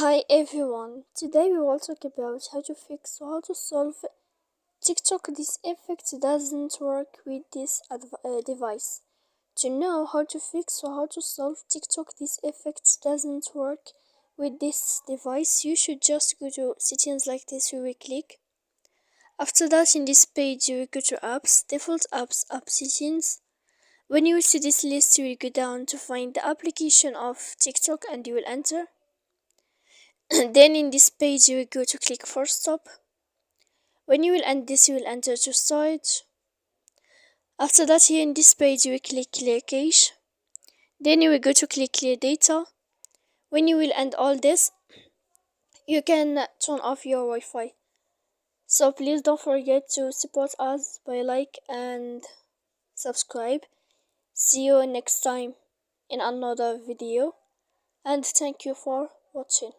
Hi everyone, today we will talk about how to fix or how to solve TikTok. This effect doesn't work with this device. To know how to fix or how to solve TikTok, this effect doesn't work with this device, you should just go to settings like this. You will click. After that, in this page, you will go to apps, default apps, app settings. When you will see this list, you will go down to find the application of TikTok and you will enter. Then in this page you will go to click for stop. When you will end this, you will enter to storage. After that, here in this page you will click clear cache. Then you will go to click clear data. When you will end all this, you can turn off your Wi-Fi. So please don't forget to support us by like and subscribe. See you next time in another video, and thank you for watching.